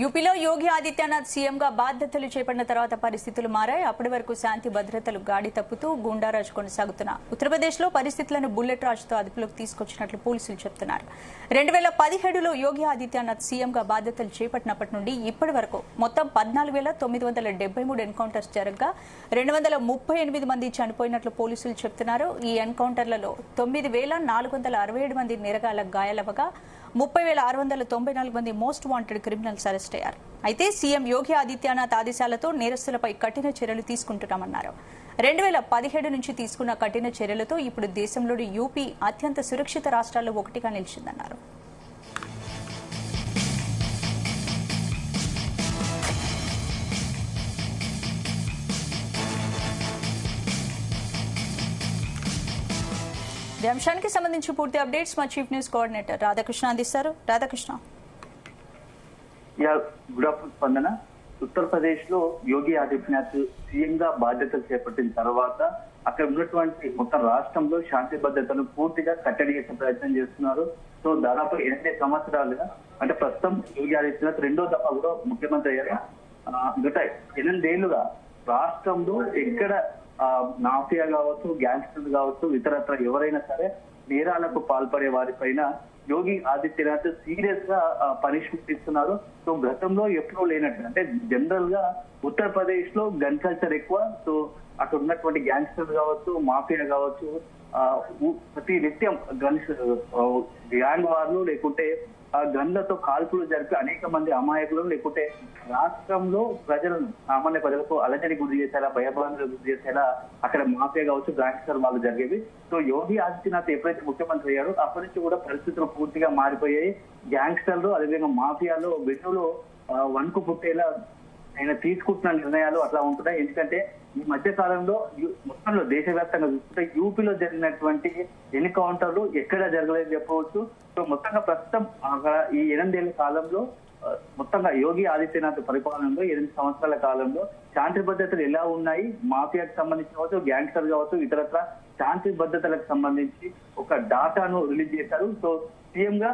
యూపీలో యోగి ఆదిత్యనాథ్ సీఎంగా బాధ్యతలు చేపట్టిన తర్వాత పరిస్థితులు మారాయి. అప్పటి వరకు శాంతి భద్రతలు గాడి తప్పుతూ గూండారాజు కొనసాగుతున్న ఉత్తరప్రదేశ్లో పరిస్థితులను బుల్లెట్ రాజుతో అదుపులోకి తీసుకొచ్చినట్లు పోలీసులు చెబుతున్నారు. 2017లో యోగి ఆదిత్యనాథ్ సీఎంగా బాధ్యతలు చేపట్టినప్పటి నుండి ఇప్పటి వరకు మొత్తం 14,973 ఎన్కౌంటర్స్ జరగగా 238 మంది చనిపోయినట్లు పోలీసులు చెబుతున్నారు. ఈ ఎన్కౌంటర్లలో 9,467 మంది నిరగాలకు గాయాలవగా 30,694 మంది మోస్ట్ వాంటెడ్ క్రిమినల్స్ అరెస్ట్ అయ్యారు. అయితే సీఎం యోగి ఆదిత్యనాథ్ ఆదేశాలతో నేరస్తులపై కఠిన చర్యలు తీసుకుంటున్నామన్నారు. 2017 నుంచి తీసుకున్న కఠిన చర్యలతో ఇప్పుడు దేశంలోని యూపీ అత్యంత సురక్షిత రాష్ట్రాల్లో ఒకటిగా నిలిచిందన్నారు. ఈ అంశానికి సంబంధించి పూర్తి అప్డేట్స్ మా చీఫ్ న్యూస్ కోఆర్డినేటర్ రాధాకృష్ణ అందిస్తారు. రాధాకృష్ణ. గుడ్ ఆఫ్టర్నూన్ స్పందన. ఉత్తరప్రదేశ్ లో యోగి ఆదిత్యనాథ్ సీఎం గా బాధ్యతలు చేపట్టిన తర్వాత అక్కడ ఉన్నటువంటి మొత్తం రాష్ట్రంలో శాంతి భద్రతను పూర్తిగా కట్టడి చేసే ప్రయత్నం చేస్తున్నారు. సో దాదాపు 8 సంవత్సరాలుగా అంటే ప్రస్తుతం యోగి ఆదిత్యనాథ్ రెండో దఫా కూడా ముఖ్యమంత్రి అయ్యారు. గత 8 ఏళ్లుగా రాష్ట్రంలో ఎక్కడ మాఫియా కావచ్చు, గ్యాంగ్స్టర్లు కావచ్చు, ఇతరత్ర ఎవరైనా సరే నేరాలకు పాల్పడే వారిపైన యోగి ఆదిత్యనాథ్ సీరియస్ గా పనిష్మెంట్ ఇస్తున్నారు. సో గతంలో ఎప్పుడూ లేనట్టు అంటే జనరల్ గా ఉత్తరప్రదేశ్ లో గన్ కల్చర్ ఎక్కువ. సో అక్కడ ఉన్నటువంటి గ్యాంగ్స్టర్లు కావచ్చు, మాఫియా కావచ్చు, ప్రతి నిత్యం గన్స్ గ్యాంగ్ వార్లు లేకుంటే గన్లతో కాల్పులు జరిపి అనేక మంది అమాయకులు లేకుంటే రాష్ట్రంలో ప్రజలను సామాన్య ప్రజలకు అలజడి గురి చేసేలా, భయభ్రాంతులకు గురి చేసేలా అక్కడ మాఫియా కావచ్చు, గ్యాంగ్స్టర్ వాళ్ళు జరిగేవి. సో యోగి ఆదిత్యనాథ్ ఎప్పుడైతే ముఖ్యమంత్రి అయ్యారో అప్పటి నుంచి కూడా పరిస్థితులు పూర్తిగా మారిపోయాయి. గ్యాంగ్స్టర్లు అదేవిధంగా మాఫియాలో వెన్నులో వణుకు పుట్టేలా ఆయన తీసుకుంటున్న నిర్ణయాలు అట్లా ఉంటున్నాయి. ఎందుకంటే ఈ మధ్య కాలంలో మొత్తంలో దేశవ్యాప్తంగా చూసుకుంటే యూపీలో జరిగినటువంటి ఎన్కౌంటర్లు ఎక్కడా జరగలేదు చెప్పవచ్చు. సో మొత్తంగా ప్రస్తుతం ఈ 8 ఏళ్ల కాలంలో మొత్తంగా యోగి ఆదిత్యనాథ్ పరిపాలనలో 8 సంవత్సరాల కాలంలో శాంతి భద్రతలు ఎలా ఉన్నాయి, మాఫియాకు సంబంధించి కావచ్చు, గ్యాంగ్స్టర్ కావచ్చు, ఇతరత్ర శాంతి భద్రతలకు సంబంధించి ఒక డాటాను రిలీజ్ చేశారు. సో సీఎం గా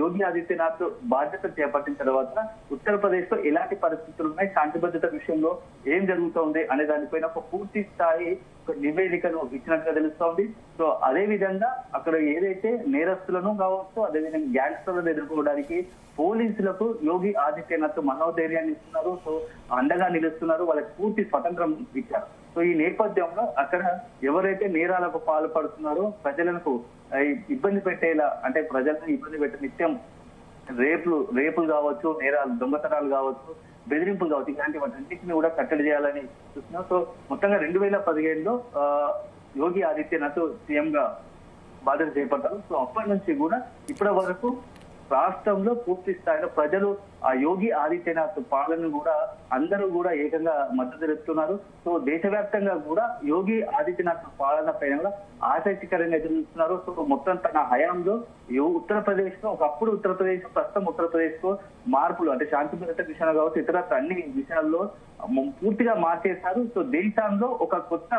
యోగి ఆదిత్యనాథ్ బాధ్యత చేపట్టిన తర్వాత ఉత్తరప్రదేశ్ లో ఎలాంటి పరిస్థితులు ఉన్నాయి, శాంతి భద్రత విషయంలో ఏం జరుగుతోంది అనే దానిపైన ఒక పూర్తి స్థాయి ఒక నివేదికను ఇచ్చినట్టుగా తెలుస్తోంది. సో అదే విధంగా అక్కడ ఏదైతే నేరస్తులను కావచ్చు, అదేవిధంగా గ్యాంగ్స్టర్లను ఎదుర్కోవడానికి పోలీసులకు యోగి ఆదిత్యనాథ్ మనోధైర్యాన్ని ఇస్తున్నారు. సో అండగా నిలుస్తున్నారు, వాళ్ళకి పూర్తి స్వతంత్రం ఇచ్చారు. సో ఈ నేపథ్యంలో అక్కడ ఎవరైతే నేరాలకు పాల్పడుతున్నారో ప్రజలకు ఇబ్బంది పెట్టేలా అంటే ప్రజలను ఇబ్బంది పెట్టే నిత్యం రేపులు కావచ్చు, నేరాలు దొంగతనాలు కావచ్చు, బెదిరింపులు కావచ్చు, ఇలాంటి వాటిని కూడా కట్టడి చేయాలని చూస్తున్నారు. సో మొత్తంగా 2017లో యోగి ఆదిత్యనాథ్ సీఎం గా బాధ్యత చేపట్టారు. సో అప్పటి నుంచి కూడా ఇప్పటి వరకు రాష్ట్రంలో పూర్తి స్థాయిలో ప్రజలు ఆ యోగి ఆదిత్యనాథ్ పాలనను కూడా అందరూ కూడా ఏకంగా మద్దతు తెలుపుతున్నారు. సో దేశవ్యాప్తంగా కూడా యోగి ఆదిత్యనాథ్ పాలన పైన కూడా ఆసక్తికరంగా ఎదురు చూస్తున్నారు. సో మొత్తం తన హయాంలో ఉత్తరప్రదేశ్ లో ఒకప్పుడు ఉత్తరప్రదేశ్ ప్రస్తుతం ఉత్తరప్రదేశ్ లో మార్పులు అంటే శాంతి భద్రత విషయాలు కావచ్చు, ఇతర అన్ని విషయాల్లో పూర్తిగా మార్చేశారు. సో దేశంలో ఒక కొత్త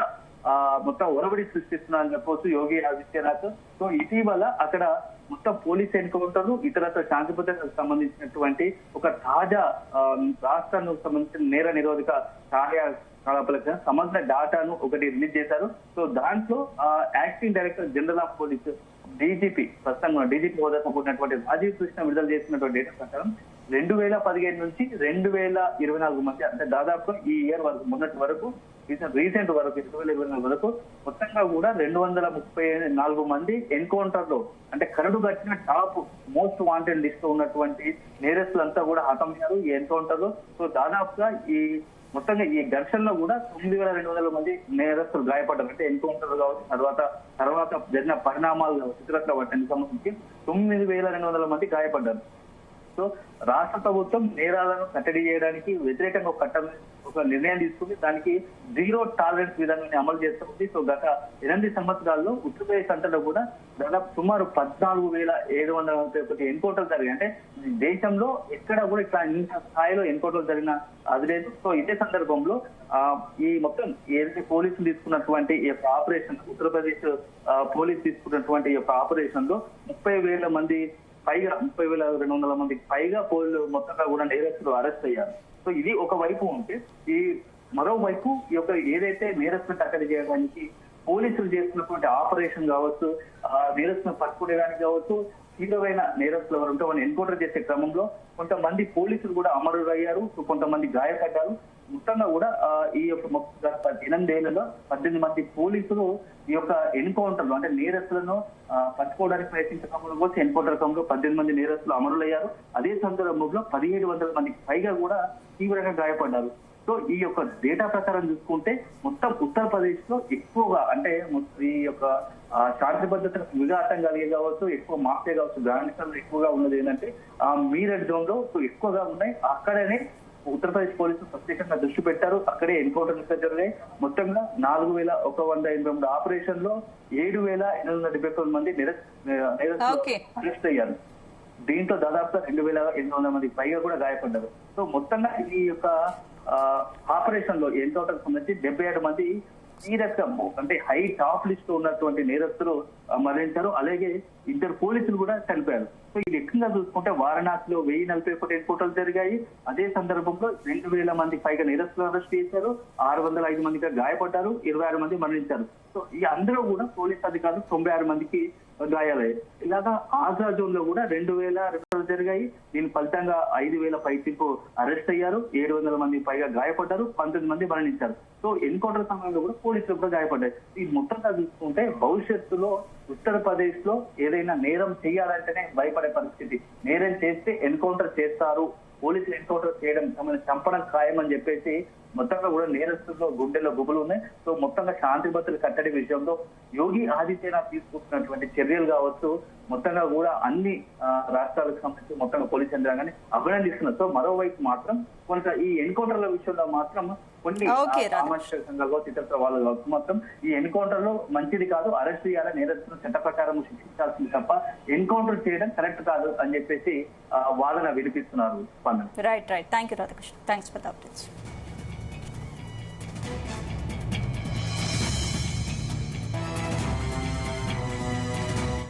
మొత్తం ఒరబడి సృష్టిస్తున్నారని చెప్పవచ్చు యోగి ఆదిత్యనాథ్. సో ఇటీవల అక్కడ మొత్తం పోలీస్ ఎన్కౌంటర్లు, ఇతరత్ర శాంతి భద్రతకు సంబంధించినటువంటి ఒక తాజా రాష్ట్రానికి సంబంధించిన నేర నిరోధక కార్యకలాపాలకు సమగ్ర డాటాను ఒకటి రిలీజ్ చేశారు. సో దాంట్లో acting director general of police DGP ప్రస్తుతం డీజీపీ హోదాతో కూడినటువంటి రాజీవ్ కృష్ణ విడుదల చేసినటువంటి డేటా ప్రకారం 2015 నుంచి 2024 మధ్య అంటే దాదాపు ఈ ఇయర్ వరకు మొన్నటి వరకు రీసెంట్ వరకు 2024 వరకు మొత్తంగా కూడా 234 మంది ఎన్కౌంటర్ లో అంటే కరడు కట్టిన టాప్ మోస్ట్ వాంటెడ్ లిస్ట్ లో ఉన్నటువంటి నేరస్తులంతా కూడా హతమయ్యారు ఈ ఎన్కౌంటర్ లో. సో దాదాపుగా ఈ మొత్తంగా ఈ ఘర్షణలో కూడా 9,200 మంది నేరస్తులు గాయపడ్డారు. అంటే ఎన్కౌంటర్ కావచ్చు, తర్వాత జరిగిన పరిణామాలు కావచ్చు, ఇతరత్ర వాటికి సంబంధించి 9,200 మంది గాయపడ్డారు. సో రాష్ట్ర ప్రభుత్వం నేరాలను కట్టడి చేయడానికి వ్యతిరేకంగా ఒక నిర్ణయం తీసుకుంది. దానికి 0 టాలరెన్స్ విధానాన్ని అమలు చేస్తుంది. సో గత 8 సంవత్సరాల్లో ఉత్తరప్రదేశ్ అంతటా కూడా దాదాపు సుమారు 14,731 ఎన్కౌంటర్లు జరిగాయి. అంటే దేశంలో ఎక్కడ కూడా ఇట్లా ఇంత స్థాయిలో ఎన్కౌంటర్లు జరిగిన అది లేదు. సో ఇదే సందర్భంలో ఈ మొత్తం ఏదైతే పోలీసులు తీసుకున్నటువంటి ఈ యొక్క ఆపరేషన్ ఉత్తరప్రదేశ్ పోలీసు తీసుకున్నటువంటి ఈ యొక్క ఆపరేషన్ లో 30,000 మంది పైగా 30,200 మందికి పైగా మొత్తంగా కూడా నేరస్తులు అరెస్ట్ అయ్యారు. సో ఇది ఒక వైపు ఉంటే, ఈ మరోవైపు ఈ యొక్క ఏదైతే నేరస్తులను కట్టడి చేయడానికి పోలీసులు చేస్తున్నటువంటి ఆపరేషన్ కావచ్చు, నేరస్తులను పట్టుకునేదానికి కావచ్చు, తీవ్రమైన నేరస్తులు ఎవరు ఉంటే వాళ్ళని ఎన్కౌంటర్ చేసే క్రమంలో కొంతమంది పోలీసులు కూడా అమరులయ్యారు, కొంతమంది గాయపడ్డారు. మొత్తంగా కూడా ఈ యొక్క 8 ఏళ్లలో 18 మంది పోలీసులు ఈ యొక్క ఎన్కౌంటర్ లో అంటే నేరస్తులను పట్టుకోవడానికి ప్రయత్నించడంలో వచ్చి ఎన్కౌంటర్ క్రమంలో 18 మంది నేరస్తులు అమరులయ్యారు. అదే సందర్భంలో 1700 మందికి పైగా కూడా తీవ్రంగా గాయపడ్డారు. సో ఈ యొక్క డేటా ప్రకారం చూసుకుంటే మొత్తం ఉత్తరప్రదేశ్ లో ఎక్కువగా అంటే ఈ యొక్క శాంతి భద్రతలకు విఘాతం కలిగే కావచ్చు, ఎక్కువ మాఫియా కావచ్చు, గాంధీలో ఎక్కువగా ఉన్నది ఏంటంటే ఆ మీరట్ జోన్ లో ఎక్కువగా ఉన్నాయి. అక్కడనే ఉత్తరప్రదేశ్ పోలీసులు ప్రత్యేకంగా దృష్టి పెట్టారు. అక్కడే ఎన్కౌంటర్ జరిగాయి. మొత్తంగా 4,183 ఆపరేషన్ లో 7,879 మంది అరెస్ట్ అయ్యారు. దీంతో దాదాపుగా 2,800 మందికి పైగా కూడా గాయపడ్డారు. సో మొత్తంగా ఈ యొక్క ఆపరేషన్ లో ఎన్కౌంటర్ సంబంధించి 77 మంది సీరియస్ గా అంటే హై టాప్ లిస్ట్ ఉన్నటువంటి నేరస్తులు మరణించారు. అలాగే 2 పోలీసులు కూడా చనిపోయారు. సో ఇది ఎక్కువగా చూసుకుంటే వారణాసిలో 1041 ఎన్కౌంటర్లు జరిగాయి. అదే సందర్భంలో 2,000 మంది పైగా నేరస్తులు అరెస్ట్ చేశారు. 605 మందిగా గాయపడ్డారు. 26 మంది మరణించారు. సో ఈ అందరూ కూడా పోలీస్ అధికారులు 96 మందికి గాయాలయ్యాయి. ఇలాగా ఆగ్రా జోన్ లో కూడా 2,000 అరెస్టులు జరిగాయి. దీని ఫలితంగా 5,000 పైకి అరెస్ట్ అయ్యారు. 700 మంది పైగా గాయపడ్డారు. 19 మంది మరణించారు. సో ఎన్కౌంటర్ సమయంలో కూడా పోలీసులు కూడా గాయపడ్డాయి. ఈ మొత్తంగా చూసుకుంటే భవిష్యత్తులో ఉత్తరప్రదేశ్ లో ఏదైనా నేరం చేయాలంటేనే భయపడే పరిస్థితి. నేరం చేస్తే ఎన్కౌంటర్ చేస్తారు, పోలీసులు ఎన్కౌంటర్ చేయడం చంపడం ఖాయమని చెప్పేసి మొత్తంగా కూడా నేరస్తుల్లో గుండెల్లో గుబులు ఉన్నాయి. సో మొత్తంగా శాంతి భద్రతలు కట్టడి విషయంలో యోగి ఆదిత్యనాథ్ తీసుకుంటున్నటువంటి చర్యలు కావచ్చు, మొత్తంగా కూడా అన్ని రాష్ట్రాలకు సంబంధించి మొత్తంగా పోలీస్ యంత్రాంగాన్ని అభినందిస్తున్నారు. సో మరోవైపు మాత్రం కొంత ఈ ఎన్కౌంటర్ల విషయంలో మాత్రం కొన్ని సామాజిక సంఘాలు ఇతర వాళ్ళు కావచ్చు మాత్రం ఈ ఎన్కౌంటర్ లో మంచిది కాదు, అరెస్ట్ చేయాలి, నేరస్తులను చట్ట ప్రకారం శిక్షించాల్సింది తప్ప ఎన్కౌంటర్ చేయడం కరెక్ట్ కాదు అని చెప్పేసి వాదన వినిపిస్తున్నారు. Right. Thank you Radhakrishna. Thanks for the updates.